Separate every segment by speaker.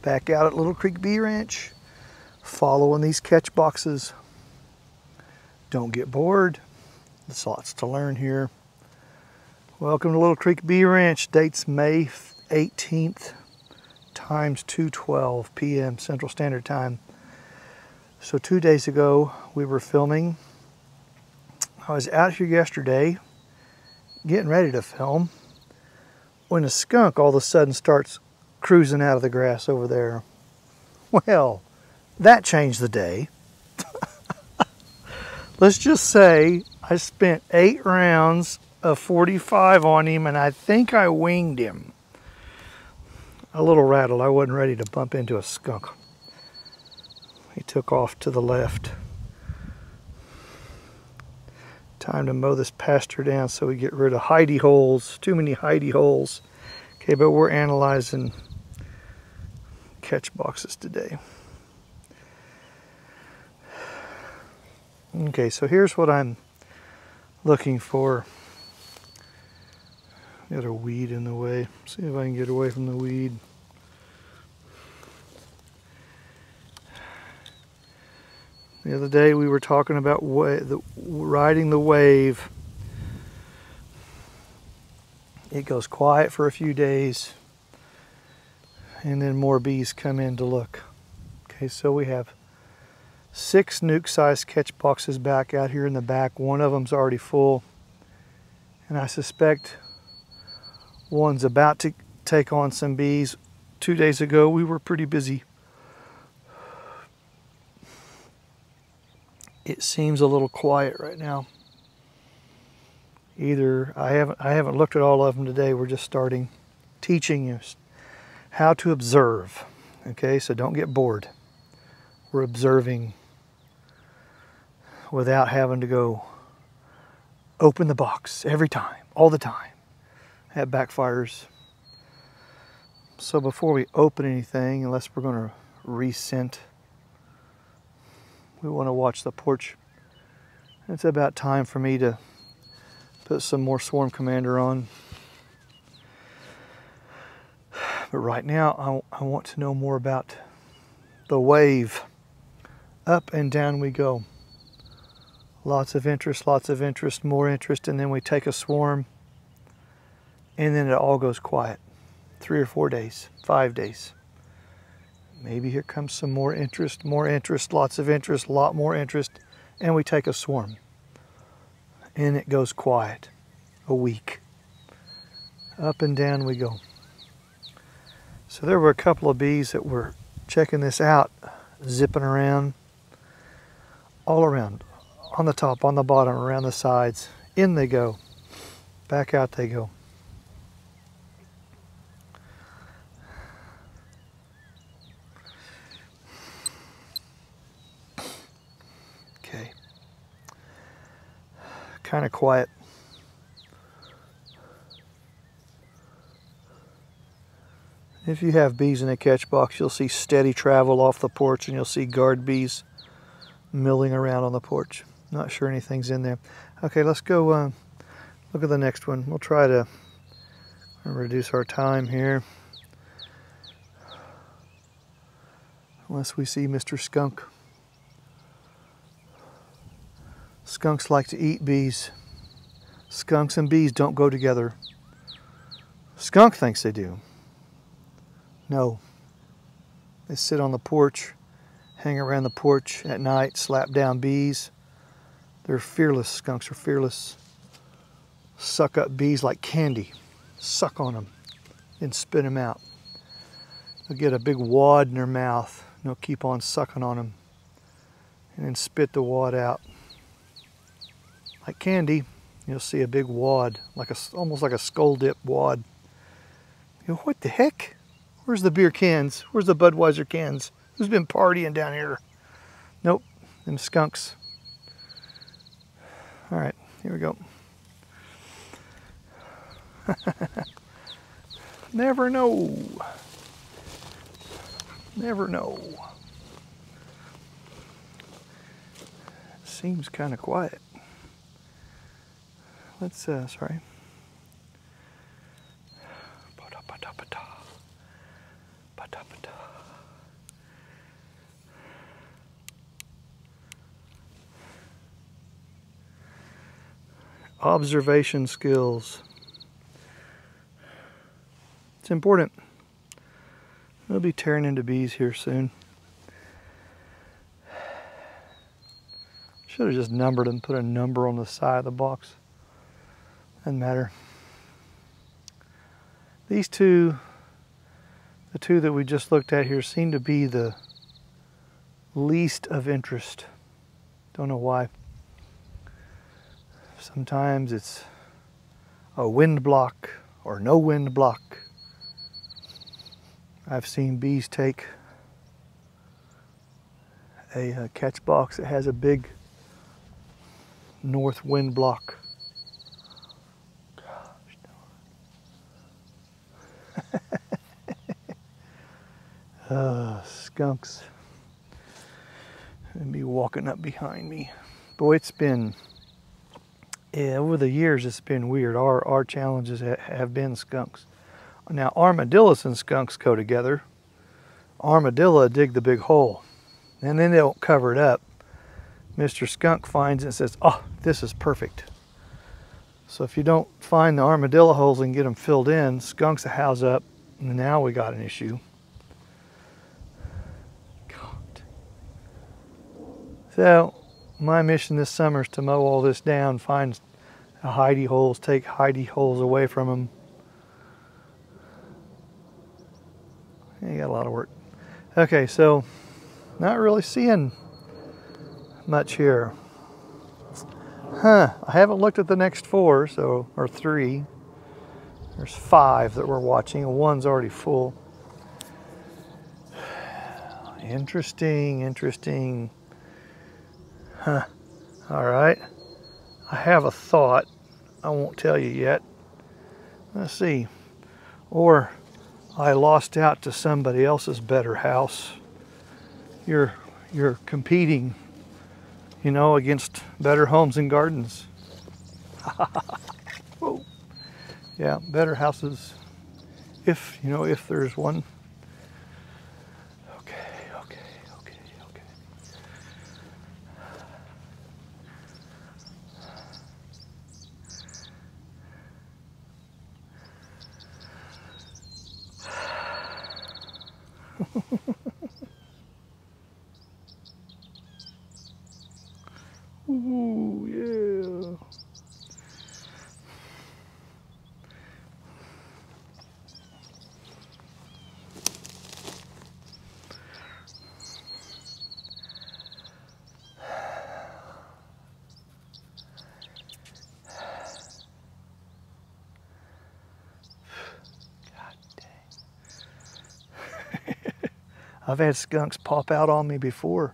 Speaker 1: Back out at Little Creek Bee Ranch, following these catch boxes. Don't get bored. There's lots to learn here. Welcome to Little Creek Bee Ranch. Date's May 18th, times 2:12 p.m. Central Standard Time. So 2 days ago, we were filming. I was out here yesterday, getting ready to film, when a skunk all of a sudden starts cruising out of the grass over there. Well, that changed the day. Let's just say I spent 8 rounds of 45 on him, and I think I winged him. A little rattled. I wasn't ready to bump into a skunk. He took off to the left. Time to mow this pasture down so we get rid of hidey holes. Too many hidey holes. Okay, but we're analyzing catch boxes today. Okay, so here's what I'm looking for. Got a weed in the way. See if I can get away from the weed. The other day we were talking about riding the wave. It goes quiet for a few days, and then more bees come in to look. Okay, so we have 6 nuke-sized catch boxes back out here in the back. One of them's already full, and I suspect one's about to take on some bees. 2 days ago, we were pretty busy. It seems a little quiet right now. Either I haven't looked at all of them today. We're just starting teaching you how to observe. Okay, so don't get bored. We're observing without having to go open the box every time, all the time. That backfires. So before we open anything, unless we're going to rescent, we want to watch the porch. It's about time for me to put some more Swarm Commander on. But right now, I want to know more about the wave. Up and down we go. Lots of interest, more interest, and then we take a swarm, and then it all goes quiet. 3 or 4 days, 5 days. Maybe here comes some more interest, lots of interest, lot more interest, and we take a swarm. And it goes quiet. A week. Up and down we go. So there were a couple of bees that were checking this out, zipping around, all around, on the top, on the bottom, around the sides. In they go. Back out they go. Okay. Kind of quiet. If you have bees in a catch box, you'll see steady travel off the porch, and you'll see guard bees milling around on the porch. Not sure anything's in there. Okay, let's go look at the next one. We'll try to reduce our time here. Unless we see Mr. Skunk. Skunks like to eat bees. Skunks and bees don't go together. Skunk thinks they do. No. They sit on the porch, hang around the porch at night, slap down bees. They're fearless. Skunks are fearless. Suck up bees like candy. Suck on them and spit them out. They'll get a big wad in their mouth, and they'll keep on sucking on them and then spit the wad out. Like candy, you'll see a big wad, almost like a skull dip wad. You go, what the heck? Where's the beer cans? Where's the Budweiser cans? Who's been partying down here? Nope, them skunks. All right, here we go. Never know. Never know. Seems kind of quiet. Let's, sorry. Observation skills. It's important. We'll be tearing into bees here soon. Should have just numbered them, put a number on the side of the box. Doesn't matter. These two, the two that we just looked at here, seem to be the least of interest. Don't know why. Sometimes it's a wind block or no wind block. I've seen bees take a catch box that has a big north wind block. Skunks. And be walking up behind me. Boy, it's been, over the years it's been weird. Our challenges have been skunks. Now armadillos and skunks go together. Armadillo dig the big hole and then they don't cover it up. Mr. Skunk finds it and says, oh, this is perfect. So if you don't find the armadillo holes and get them filled in, skunks will house up, and now we got an issue. God. So my mission this summer is to mow all this down, find hidey holes, take hidey holes away from them. You got a lot of work. Okay, so not really seeing much here. I haven't looked at the next 4, or 3. There's 5 that we're watching, and 1's already full. Interesting, interesting. All right. I have a thought. I won't tell you yet. Let's see. Or I lost out to somebody else's better house. You're competing, you know, against Better Homes and Gardens. Whoa. Yeah, better houses, if there's one. Okay. Ooh, yeah. God dang. I've had skunks pop out on me before.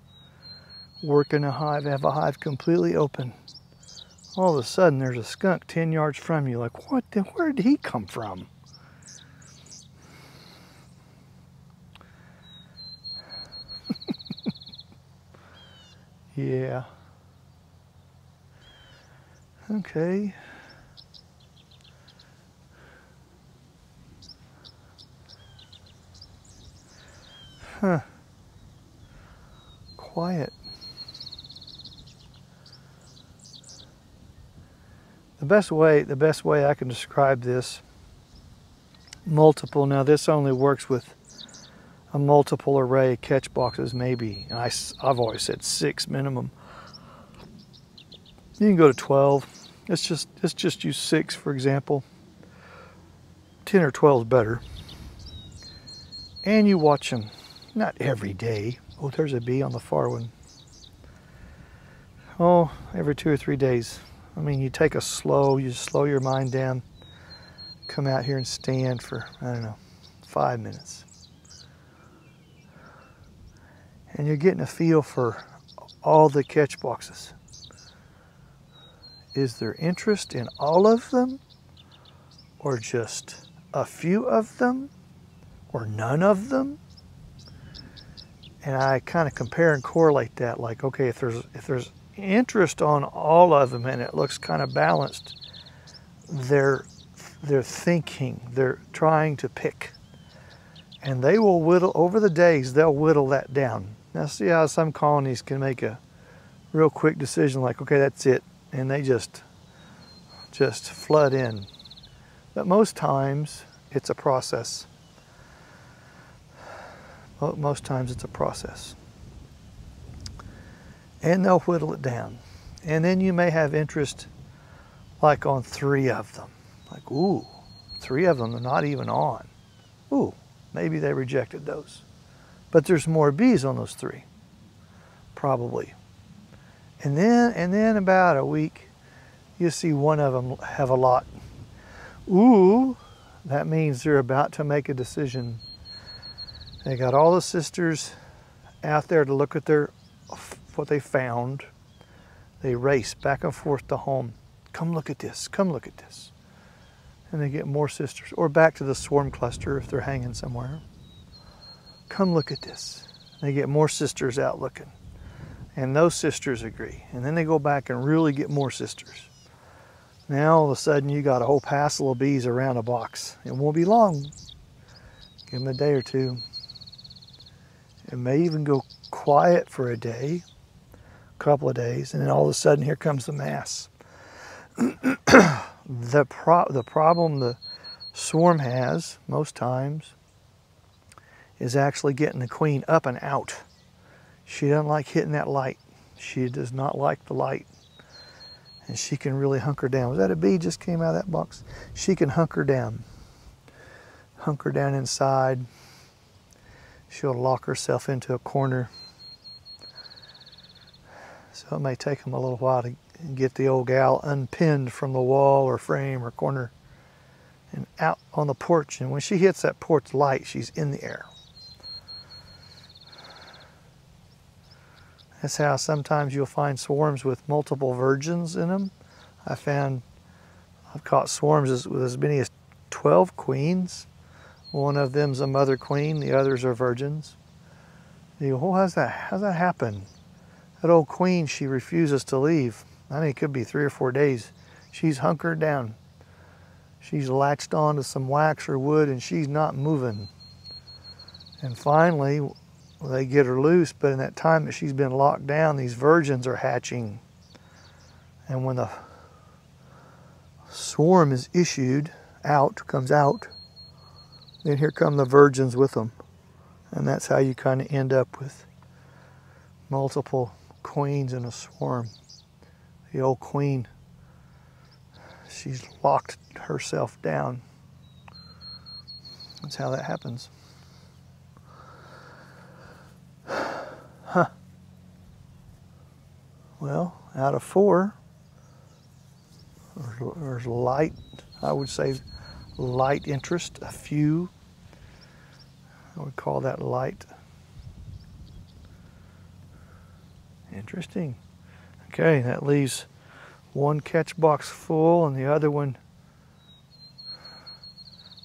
Speaker 1: Work in a hive, have a hive completely open. All of a sudden there's a skunk 10 yards from you. Like, what the, where did he come from? Yeah. Okay. Huh. Quiet. The best way I can describe this, multiple. Now this only works with a multiple array of catch boxes, maybe. I've always said 6 minimum. You can go to 12. Let's just use 6 for example. 10 or 12 is better. And you watch them, not every day. Oh, there's a bee on the far one. Oh, every 2 or 3 days. I mean, you take you slow your mind down, come out here and stand for, I don't know, 5 minutes. And you're getting a feel for all the catch boxes. Is there interest in all of them? Or just a few of them? Or none of them? And I kind of compare and correlate that, like, okay, if there's interest on all of them and it looks kind of balanced, they're thinking, they're trying to pick, and they will whittle over the days. They'll whittle that down. Now see how some colonies can make a real quick decision, like, okay, that's it, and they just just flood in. But most times it's a process. Most times it's a process. And they'll whittle it down. And then you may have interest like on 3 of them. Like, ooh, 3 of them are not even on. Ooh, maybe they rejected those. But there's more bees on those 3, probably. And then about a week, you see one of them have a lot. Ooh, that means they're about to make a decision. They got all the sisters out there to look at what they found. They race back and forth to home. Come look at this, come look at this. And they get more sisters, or back to the swarm cluster if they're hanging somewhere. Come look at this. They get more sisters out looking. And those sisters agree. And then they go back and really get more sisters. Now all of a sudden you got a whole passel of bees around a box. It won't be long. Give them a day or 2. It may even go quiet for a day, a couple of days, and then all of a sudden here comes the mass. The problem the swarm has most times is actually getting the queen up and out. She doesn't like hitting that light. She does not like the light. And she can really hunker down. Was that a bee just came out of that box? She can hunker down. Hunker down inside. She'll lock herself into a corner. So it may take them a little while to get the old gal unpinned from the wall or frame or corner and out on the porch. And when she hits that porch light, she's in the air. That's how sometimes you'll find swarms with multiple virgins in them. I've caught swarms with as many as 12 queens. One of them's a mother queen, the others are virgins. You go, oh, how's that happen? That old queen, she refuses to leave. I mean, it could be 3 or 4 days. She's hunkered down. She's latched onto some wax or wood and she's not moving. And finally, they get her loose, but in that time that she's been locked down, these virgins are hatching. And when the swarm is comes out, then here come the virgins with them. And that's how you kind of end up with multiple queens in a swarm. The old queen, she's locked herself down. That's how that happens. Huh. Well, out of 4, there's light, I would say light interest, a few. I would call that light. Interesting. Okay, that leaves one catch box full and the other one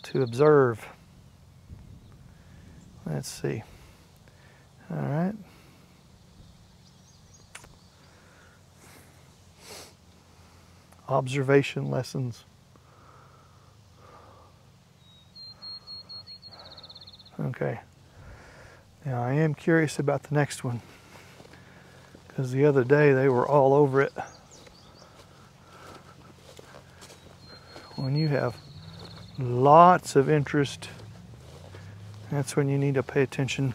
Speaker 1: to observe. Let's see. All right. Observation lessons. Okay. Now I am curious about the next one, because the other day they were all over it. When you have lots of interest, that's when you need to pay attention.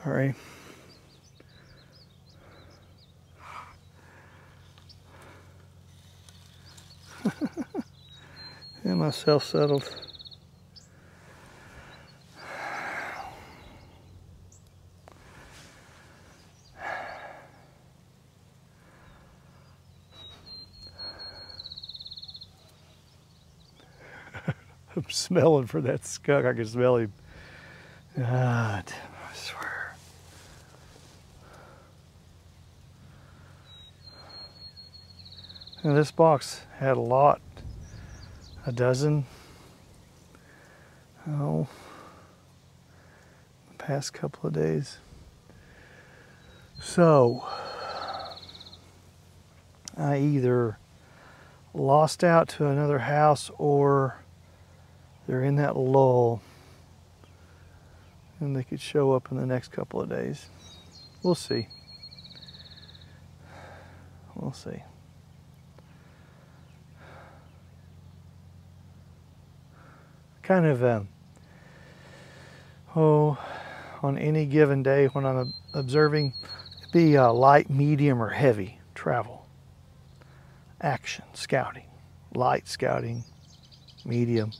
Speaker 1: Sorry. Get myself settled. I'm smelling for that skunk. I can smell him. God, I swear. And this box had a lot, a dozen. Oh, the past couple of days. So, I either lost out to another house or they're in that lull and they could show up in the next couple of days. We'll see. We'll see. Kind of, on any given day when I'm observing, it'd be light, medium, or heavy travel. Action, scouting. Light scouting, medium,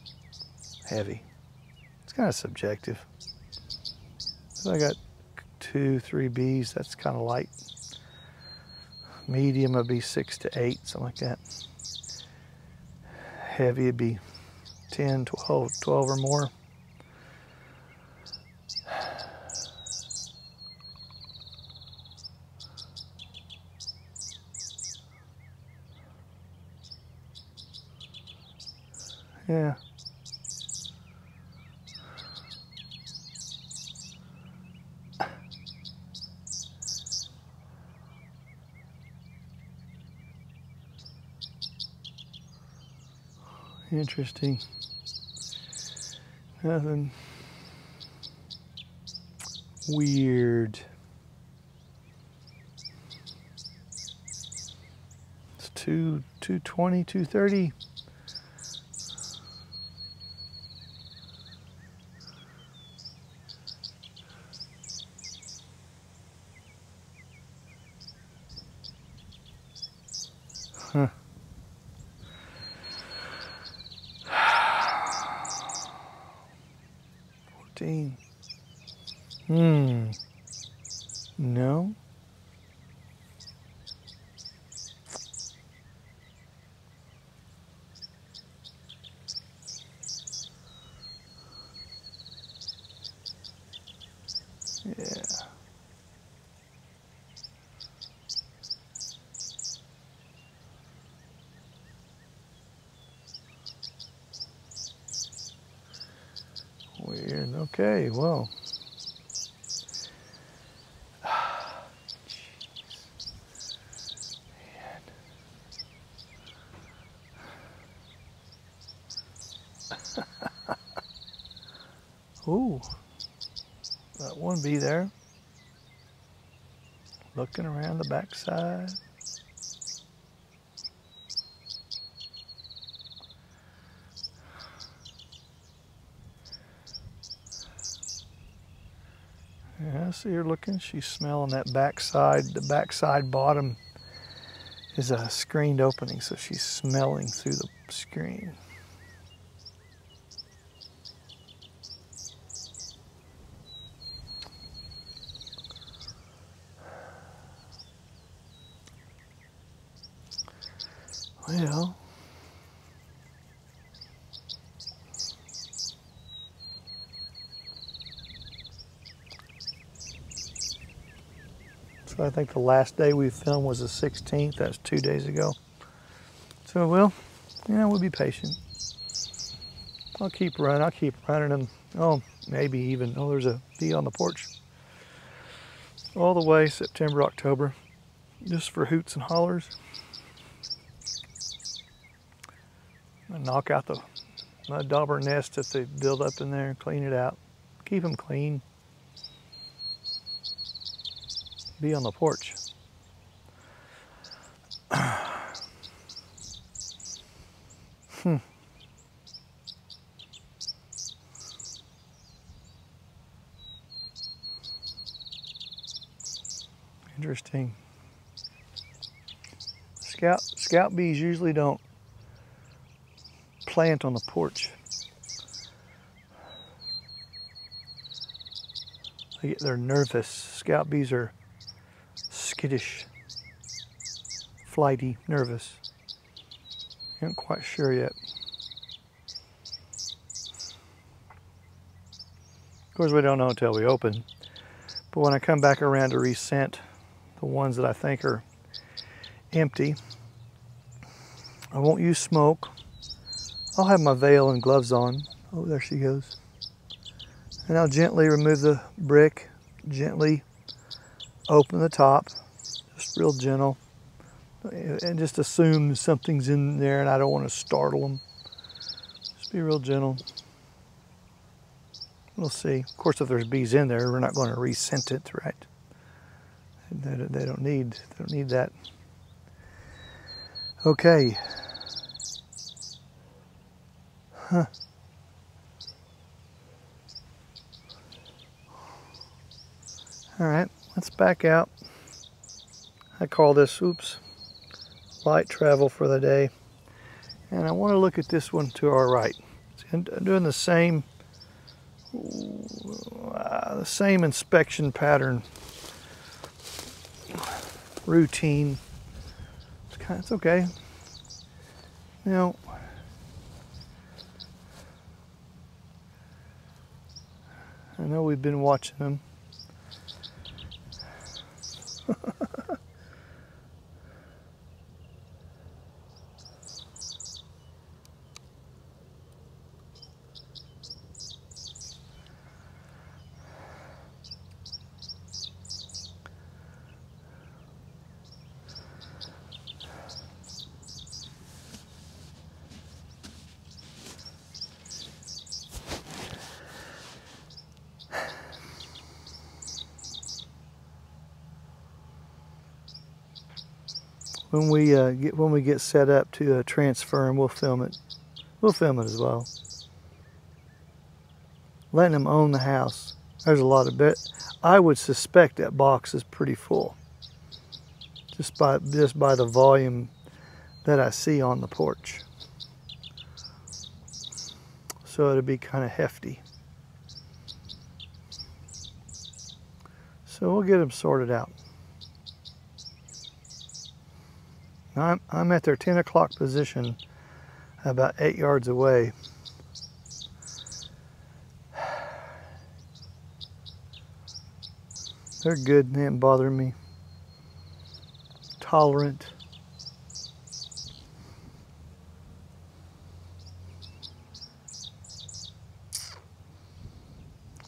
Speaker 1: heavy. It's kind of subjective. So I got 2, 3 bees, that's kind of light. Medium would be 6 to 8, something like that. Heavy would be 10, 12 or more. Yeah. Interesting. Nothing weird. It's 2:20, 2:30. Huh. No. Yeah. Weird. Okay, well. Ooh, that one bee there, looking around the backside. Yeah, I see her looking. She's smelling that backside. The backside bottom is a screened opening, so she's smelling through the screen. Well, so I think the last day we filmed was the 16th. That's 2 days ago. So, well, we'll be patient. I'll keep running them. Oh, maybe even, there's a bee on the porch. All the way September, October, just for hoots and hollers. I knock out the mud dauber nest that they build up in there and clean it out. Keep them clean. Be on the porch. Interesting. Scout bees usually don't plant on the porch. They're nervous. Scout bees are skittish, flighty, nervous. I'm not quite sure yet. course, we don't know until we open. But when I come back around to rescent the ones that I think are empty, I won't use smoke. I'll have my veil and gloves on. Oh, there she goes. And I'll gently remove the brick, gently open the top, just real gentle, and just assume something's in there and I don't want to startle them. Just be real gentle. We'll see. Of course, if there's bees in there, we're not going to rescent it, right? They don't need that. Okay. Huh. All right, let's back out. I call this, oops, light travel for the day. And I want to look at this one to our right. I'm doing the same inspection pattern routine. It's okay. Now, I know we've been watching them. When we get set up to transfer, and we'll film it. We'll film it as well. Letting them own the house. There's a lot of bit. I would suspect that box is pretty full, just by the volume that I see on the porch. So it'll be kind of hefty. So we'll get them sorted out. I'm at their 10 o'clock position, about 8 yards away. They're good, they ain't bothering me. Tolerant.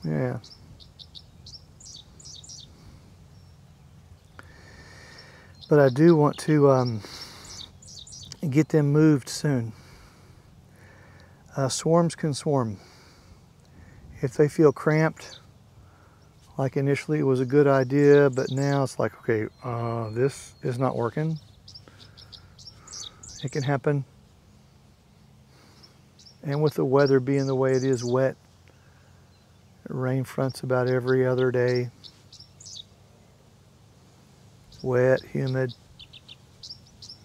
Speaker 1: Yeah. But I do want to get them moved soon. Swarms can swarm. If they feel cramped, like initially it was a good idea, but now it's like, okay, this is not working. It can happen. And with the weather being the way it is, wet, rain fronts about every other day. Wet, humid.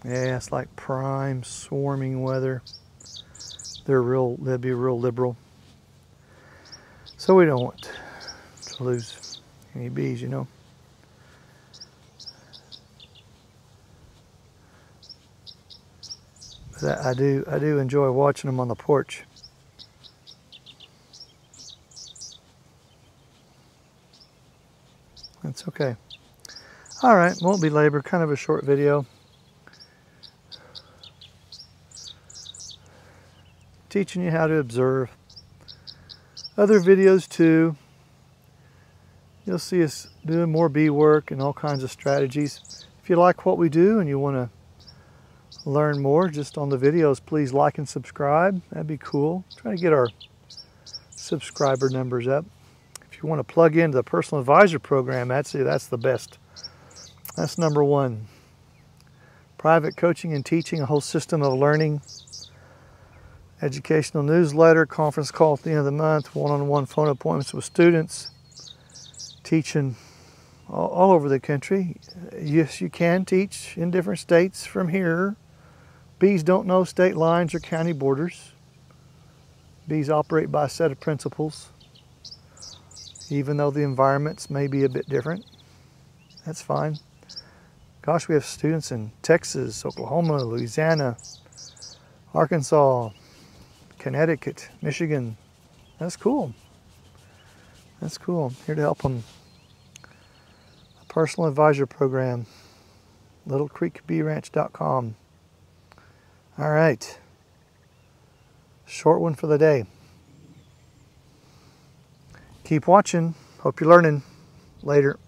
Speaker 1: Yeah, it's like prime swarming weather. They'll be real liberal. So we don't want to lose any bees, you know. But I do enjoy watching them on the porch. That's okay. All right, won't be labor, kind of a short video. Teaching you how to observe. Other videos too. You'll see us doing more bee work and all kinds of strategies. If you like what we do and you want to learn more just on the videos, please like and subscribe. That'd be cool. Trying to get our subscriber numbers up. If you want to plug into the personal advisor program, that's the best. That's number one. Private coaching and teaching, a whole system of learning. Educational newsletter, conference call at the end of the month, one-on-one phone appointments with students. Teaching all over the country. Yes, you can teach in different states from here. Bees don't know state lines or county borders. Bees operate by a set of principles, even though the environments may be a bit different. That's fine. Gosh, we have students in Texas, Oklahoma, Louisiana, Arkansas, Connecticut, Michigan. That's cool. That's cool. Here to help them. A personal advisor program. LittleCreekBeeRanch.com. All right. Short one for the day. Keep watching. Hope you're learning. Later.